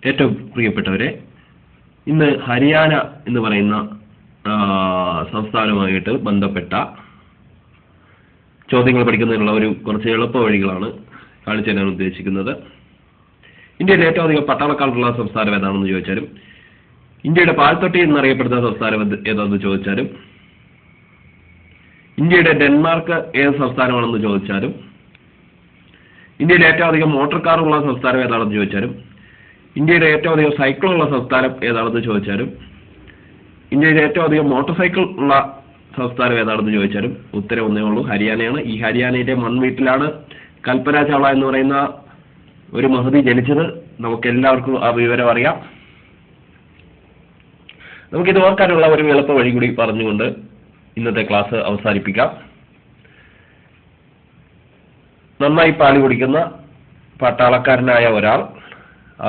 ഏറ്റവും പ്രിയപ്പെട്ടവരെ, ഇന്ന് ഹരിയാന എന്ന് പറയുന്ന സംസ്ഥാനവുമായിട്ട് ബന്ധപ്പെട്ട ചോദ്യങ്ങൾ പഠിക്കുന്നതിനുള്ള കുറച്ച് എളുപ്പ വഴികളാണ് കാണിച്ചു തരാൻ ഉദ്ദേശിക്കുന്നത്. ഇന്ത്യയിൽ ഏറ്റവും അധികം പട്ടാളക്കാരുള്ള സംസ്ഥാനം ഏതാണെന്ന് ചോദിച്ചാലും, ഇന്ത്യയുടെ പാൽത്തൊട്ടി എന്നറിയപ്പെടുന്ന സംസ്ഥാനം ഏതാണെന്ന് ചോദിച്ചാലും, ഇന്ത്യയുടെ ഡെൻമാർക്ക് ഏത് സംസ്ഥാനമാണെന്ന് ചോദിച്ചാലും, ഇന്ത്യയിൽ ഏറ്റവും അധികം മോട്ടോർ കാറുള്ള സംസ്ഥാനം ഏതാണെന്ന് ചോദിച്ചാലും, ഇന്ത്യയുടെ ഏറ്റവും അധികം സൈക്കിളുള്ള സംസ്ഥാനം ഏതാണെന്ന് ചോദിച്ചാലും, ഇന്ത്യയിൽ ഏറ്റവും അധികം മോട്ടോർ സൈക്കിൾ ഉള്ള സംസ്ഥാനം ഏതാണെന്ന് ചോദിച്ചാലും ഉത്തരം ഒന്നേ ഉള്ളൂ, ഹരിയാനയാണ്. ഈ ഹരിയാനയിലെ മൺവീട്ടിലാണ് കൽപ്പന ചൗള എന്ന് പറയുന്ന ഒരു മഹതി ജനിച്ചത്. നമുക്ക് എല്ലാവർക്കും ആ വിവരം അറിയാം. നമുക്കിത് ഓർക്കാനുള്ള ഒരു എളുപ്പ വഴി കൂടി പറഞ്ഞുകൊണ്ട് ഇന്നത്തെ ക്ലാസ് അവസാനിപ്പിക്കാം. നന്നായി പാല് കുടിക്കുന്ന പട്ടാളക്കാരനായ ഒരാൾ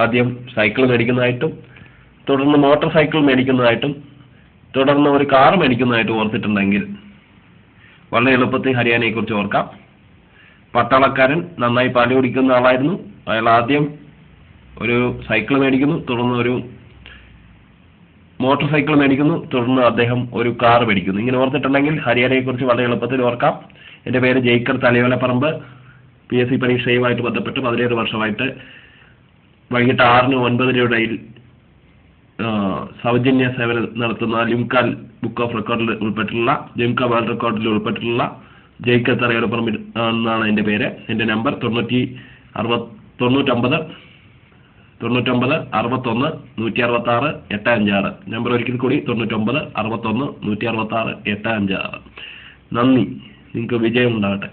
ആദ്യം സൈക്കിൾ മേടിക്കുന്നതായിട്ടും, തുടർന്ന് മോട്ടോർ സൈക്കിൾ മേടിക്കുന്നതായിട്ടും, തുടർന്ന് ഒരു കാർ മേടിക്കുന്നതായിട്ടും ഓർത്തിട്ടുണ്ടെങ്കിൽ വളരെ എളുപ്പത്തിൽ ഹരിയാനയെ കുറിച്ച് ഓർക്കാം. പട്ടാളക്കാരൻ നന്നായി പാല് കുടിക്കുന്ന ആളായിരുന്നു. അയാൾ ആദ്യം ഒരു സൈക്കിൾ മേടിക്കുന്നു, തുടർന്ന് ഒരു മോട്ടോർ സൈക്കിൾ മേടിക്കുന്നു, തുടർന്ന് അദ്ദേഹം ഒരു കാർ മേടിക്കുന്നു. ഇങ്ങനെ ഓർത്തിട്ടുണ്ടെങ്കിൽ ഹരിയാനയെ കുറിച്ച് വളരെ എളുപ്പത്തിൽ ഓർക്കാം. എൻ്റെ പേര് ജയ്ക്കർ തലയോലപ്പറമ്പ്. PSC പരീക്ഷയുമായിട്ട് ബന്ധപ്പെട്ട് 17 വർഷമായിട്ട് വൈകിട്ട് 6 to 9 ഇടയിൽ സൗജന്യ സേവനം നടത്തുന്ന ലിംക ബുക്ക് ഓഫ് റെക്കോർഡിൽ ഉൾപ്പെട്ടിട്ടുള്ള, ലിംക വേൾഡ് റെക്കോർഡിൽ ഉൾപ്പെട്ടിട്ടുള്ള ജയ്ക്കർ തലയോലപ്പറമ്പ് എന്നാണ് എൻ്റെ പേര്. എൻ്റെ നമ്പർ 99 69 61 166 856. നമ്പർ ഒരിക്കൽ കൂടി 99 61 166 856. നന്ദി. നിങ്ങൾക്ക് വിജയം ഉണ്ടാകട്ടെ.